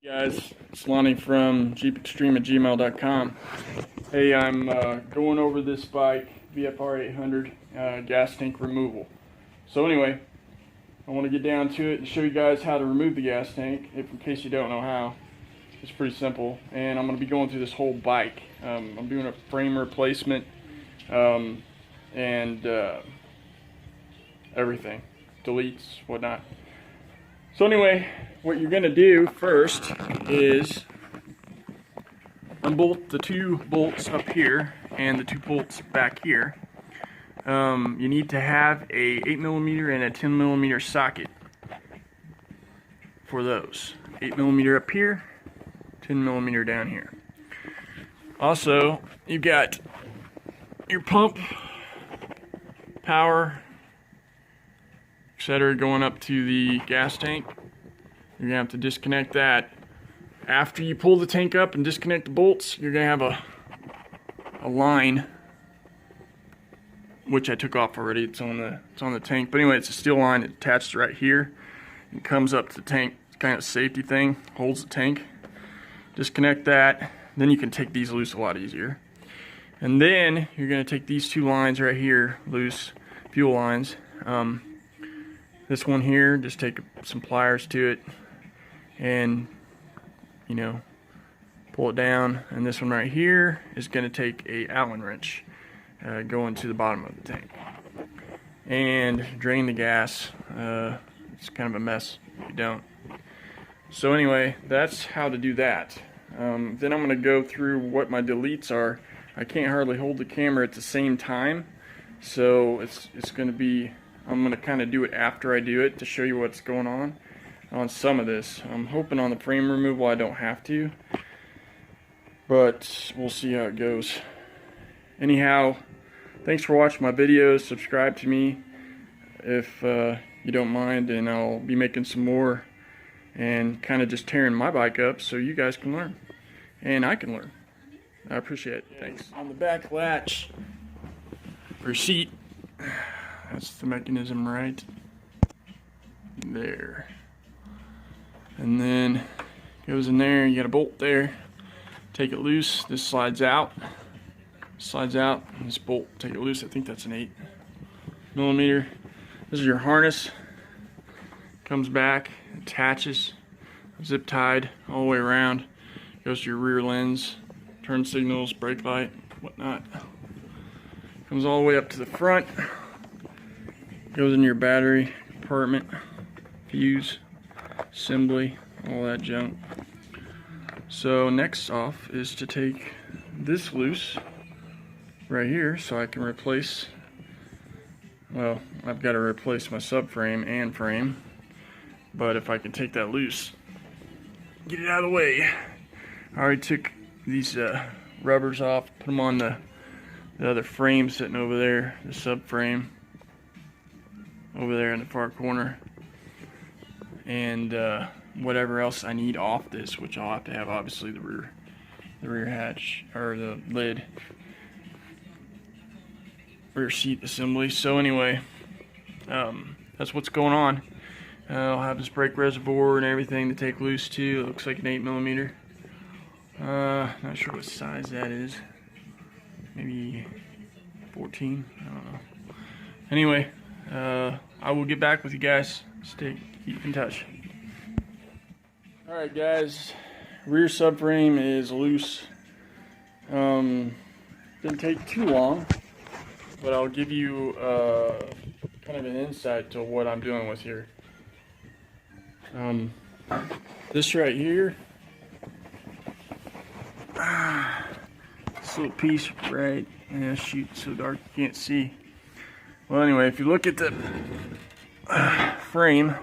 Guys, it's Lonnie from jeepextreme@gmail.com. Hey, I'm going over this bike, VFR 800 gas tank removal. So anyway, I want to get down to it and show you guys how to remove the gas tank, in case you don't know how. It's pretty simple, and I'm going to be going through this whole bike. I'm doing a frame replacement and everything, deletes, whatnot. So anyway, what you're going to do first is unbolt the two bolts up here and the two bolts back here. You need to have a 8mm and a 10mm socket for those. 8mm up here, 10mm down here. Also, you've got your pump, power, etc. going up to the gas tank. You're gonna have to disconnect that. After you pull the tank up and disconnect the bolts, you're gonna have a line, which I took off already. It's on the tank. But anyway, it's a steel line. It attaches right here and comes up to the tank. It's kind of a safety thing. Holds the tank. Disconnect that. Then you can take these loose a lot easier. And then you're gonna take these two lines right here loose, fuel lines. This one here, just take some pliers to it and, you know, pull it down. And this one right here is going to take a Allen wrench going to the bottom of the tank and drain the gas. It's kind of a mess if you don't. So anyway, that's how to do that. Then I'm going to go through what my deletes are. I can't hardly hold the camera at the same time, so it's going to be, I'm going to kind of do it after I do it to show you what's going on some of this. I'm hoping on the frame removal I don't have to, but we'll see how it goes. Anyhow, thanks for watching my videos. Subscribe to me if you don't mind, and I'll be making some more and kind of just tearing my bike up so you guys can learn and I can learn. I appreciate it. Thanks. On the back latch or seat, that's the mechanism right there. And then goes in there, you got a bolt there. Take it loose, this slides out. Slides out, and this bolt, take it loose. I think that's an 8mm. This is your harness. Comes back, attaches, zip tied all the way around. Goes to your rear lens, turn signals, brake light, whatnot. Comes all the way up to the front. Goes in your battery compartment, fuse, assembly, all that junk. So next off is to take this loose right here so I can replace, well, I've got to replace my subframe and frame, but if I can take that loose, get it out of the way. I already took these rubbers off, put them on the other frame sitting over there, the subframe over there in the far corner, and whatever else I need off this, which I'll have to have obviously the rear hatch or the lid, rear seat assembly. So anyway, that's what's going on. I'll have this brake reservoir and everything to take loose too. It looks like an 8mm. Not sure what size that is. Maybe 14. I don't know. Anyway, I will get back with you guys. Keep in touch. Alright guys, rear subframe is loose. Didn't take too long, but I'll give you kind of an insight to what I'm dealing with here. This right here, this little piece right, yeah, shoot, it's so dark you can't see. Well anyway, if you look at the frame,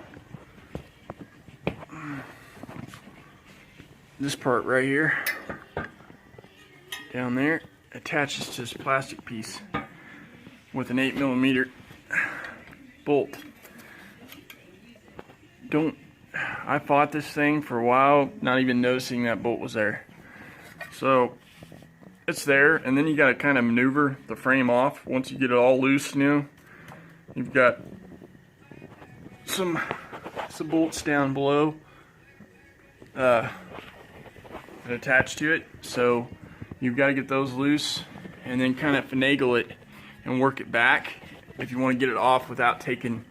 this part right here, down there, attaches to this plastic piece with an 8mm bolt. I fought this thing for a while, not even noticing that bolt was there. So it's there, and then you got to kind of maneuver the frame off. Once you get it all loose, you've got some bolts down below attached to it. So you've got to get those loose and then kind of finagle it and work it back if you want to get it off without taking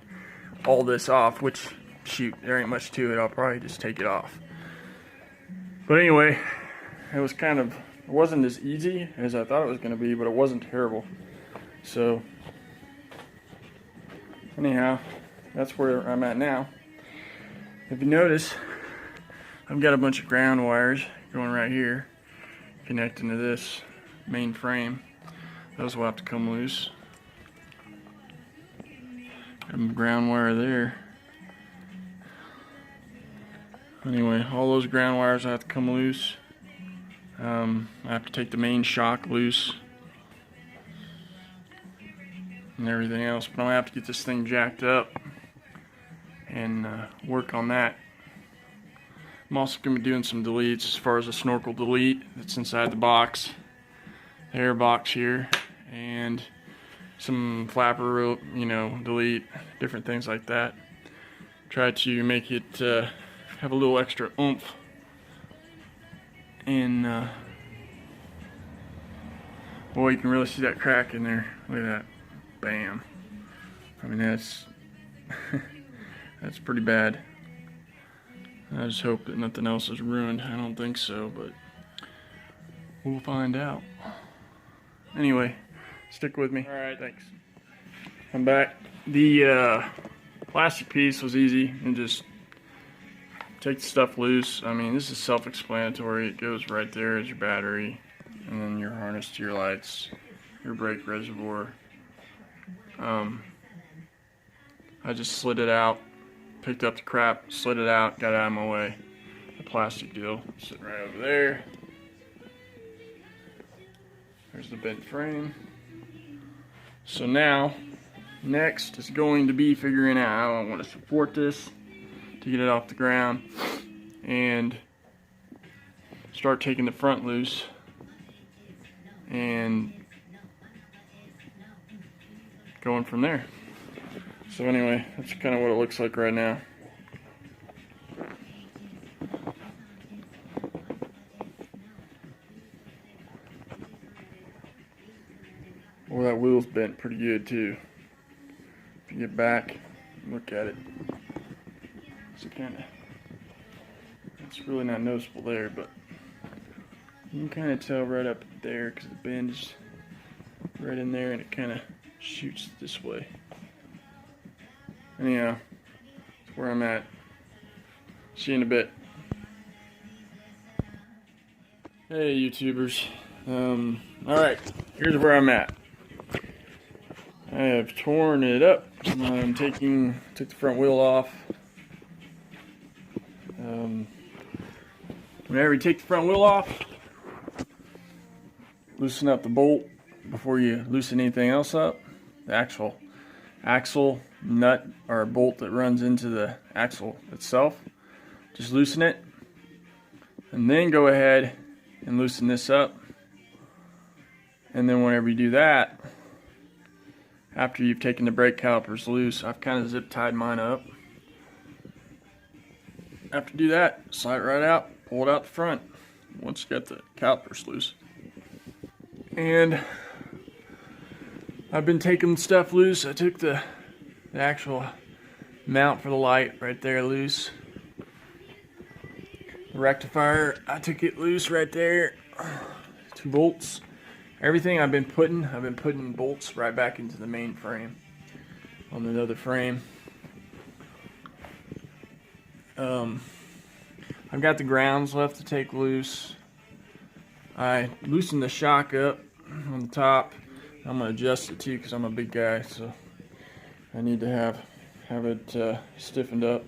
all this off, which, shoot, there ain't much to it. I'll probably just take it off. But anyway, it wasn't as easy as I thought it was going to be, but it wasn't terrible. So anyhow, that's where I'm at now. If you notice, I've got a bunch of ground wires going right here, connecting to this main frame. Those will have to come loose. Got a ground wire there. Anyway, all those ground wires have to come loose. I have to take the main shock loose and everything else, but I'm gonna have to get this thing jacked up and work on that. I'm also gonna be doing some deletes as far as the snorkel delete that's inside the box, the air box here, and some flapper, delete, different things like that. Try to make it have a little extra oomph. And boy, you can really see that crack in there. Look at that. Bam. I mean, that's that's pretty bad. I just hope that nothing else is ruined. I don't think so, but we'll find out. Anyway, stick with me. Alright, thanks. I'm back. The plastic piece was easy, and just take the stuff loose. I mean, this is self-explanatory. It goes right there as your battery, and then your harness to your lights, your brake reservoir. I just slid it out, picked up the crap, slid it out, got it out of my way. The plastic deal sitting right over there. There's the bent frame. So now, next is going to be figuring out how I want to support this to get it off the ground and start taking the front loose and going from there. So anyway, that's kind of what it looks like right now. Well, that wheel's bent pretty good too. If you get back, look at it. It's really not noticeable there, but you can kind of tell right up there because the bend is right in there and it kind of shoots this way. Anyhow, that's where I'm at. See you in a bit. Hey YouTubers. Alright, here's where I'm at. I have torn it up. I'm took the front wheel off. Whenever you take the front wheel off, loosen up the bolt before you loosen anything else up. The actual axle nut or bolt that runs into the axle itself. Just loosen it, and then go ahead and loosen this up. And then whenever you do that, after you've taken the brake calipers loose, I've kind of zip tied mine up. After you do that, slide it right out, pull it out the front once you got the calipers loose. And I've been taking stuff loose. I took the actual mount for the light right there loose. The rectifier, I took it loose right there. 2 bolts. Everything I've been putting bolts right back into the main frame on the other frame. I've got the grounds left to take loose. I loosened the shock up on the top. I'm gonna adjust it too because I'm a big guy, so I need to have it stiffened up.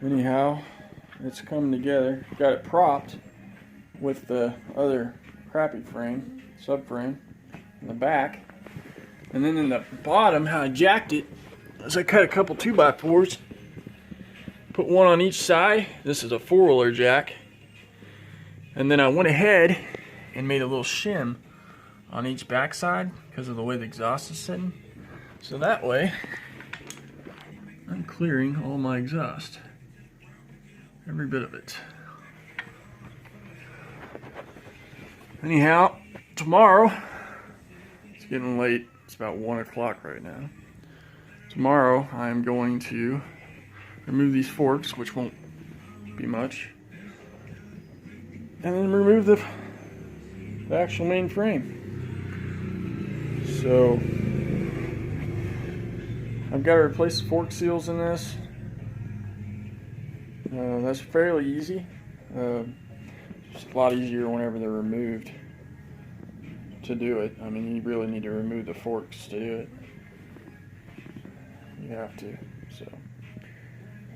Anyhow, it's coming together. Got it propped with the other crappy frame, subframe, in the back. And then in the bottom, how I jacked it is I cut a couple 2x4s, put one on each side. This is a 4-wheeler jack. And then I went ahead and made a little shim on each backside because of the way the exhaust is sitting. So that way, clearing all my exhaust. Every bit of it. Anyhow, tomorrow, it's getting late. It's about 1 o'clock right now. Tomorrow, I'm going to remove these forks, which won't be much, and then remove the actual main frame. So, I've got to replace the fork seals in this. That's fairly easy. It's a lot easier whenever they're removed to do it. I mean, you really need to remove the forks to do it. You have to. So,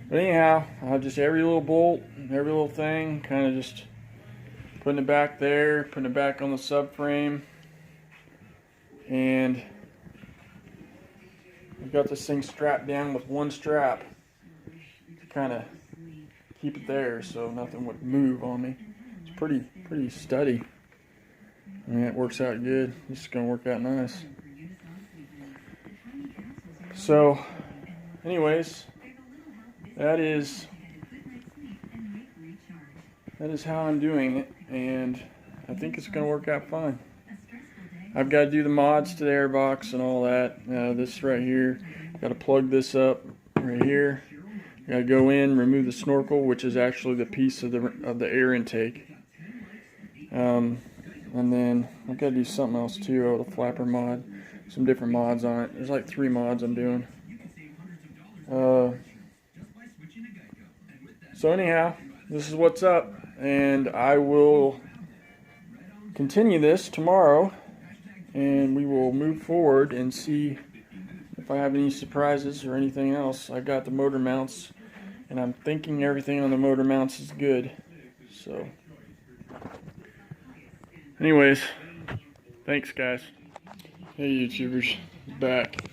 but anyhow, I'll just every little bolt, every little thing, kind of just putting it back there, putting it back on the subframe, and I've got this thing strapped down with one strap to kind of keep it there so nothing would move on me. It's pretty steady. I mean, it works out good. It's going to work out nice. So, anyways, that is how I'm doing it, and I think it's going to work out fine. I've got to do the mods to the airbox and all that. This right here, got to plug this up right here. Got to go in, remove the snorkel, which is actually the piece of the air intake. And then I've got to do something else too. The flapper mod, some different mods on it. There's like 3 mods I'm doing. So anyhow, this is what's up, and I will continue this tomorrow, and we will move forward and see if I have any surprises or anything else. I got the motor mounts, and I'm thinking everything on the motor mounts is good. So anyways, thanks guys. Hey YouTubers, back.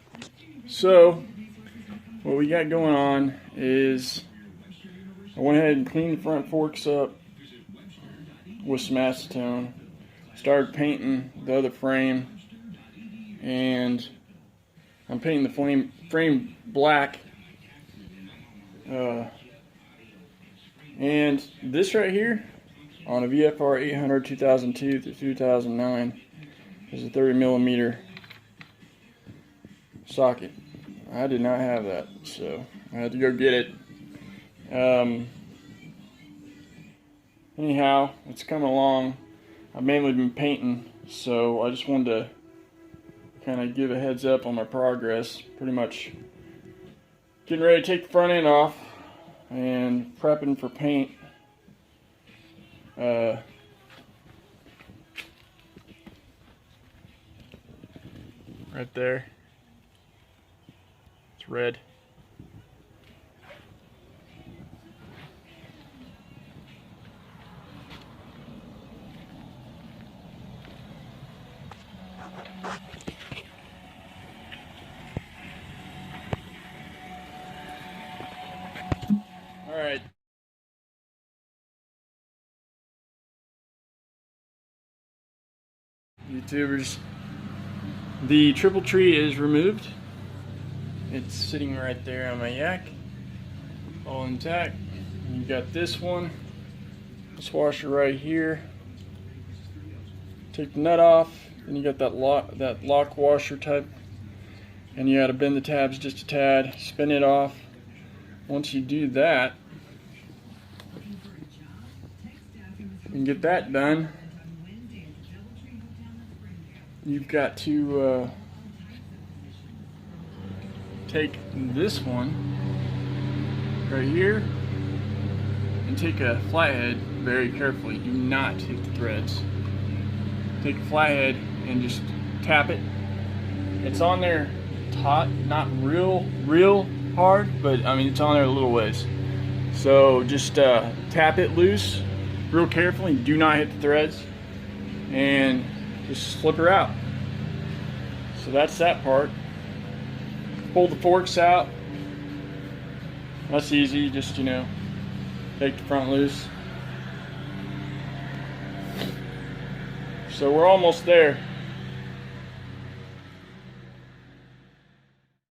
So what we got going on is I went ahead and cleaned the front forks up with some acetone, started painting the other frame, and I'm painting the frame black. And this right here on a VFR 800 2002 through 2009 is a 30mm socket. I did not have that, so I had to go get it. Anyhow, it's coming along. I've mainly been painting, so I just wanted to kind of give a heads up on my progress. Pretty much getting ready to take the front end off and prepping for paint. Right there, it's red. All right. YouTubers, the triple tree is removed. It's sitting right there on my yak, all intact. And you got this one, this washer right here. Take the nut off, and you got that lock washer type, and you got to bend the tabs just a tad, spin it off. Once you do that, and get that done, you've got to take this one right here and take a flathead very carefully. Do not hit the threads. Take a flathead and just tap it. It's on there taut, not real hard, but I mean it's on there a little ways. So just tap it loose real carefully. Do not hit the threads, and just slip her out. So that's that part. Pull the forks out. That's easy. Just, take the front loose. So we're almost there.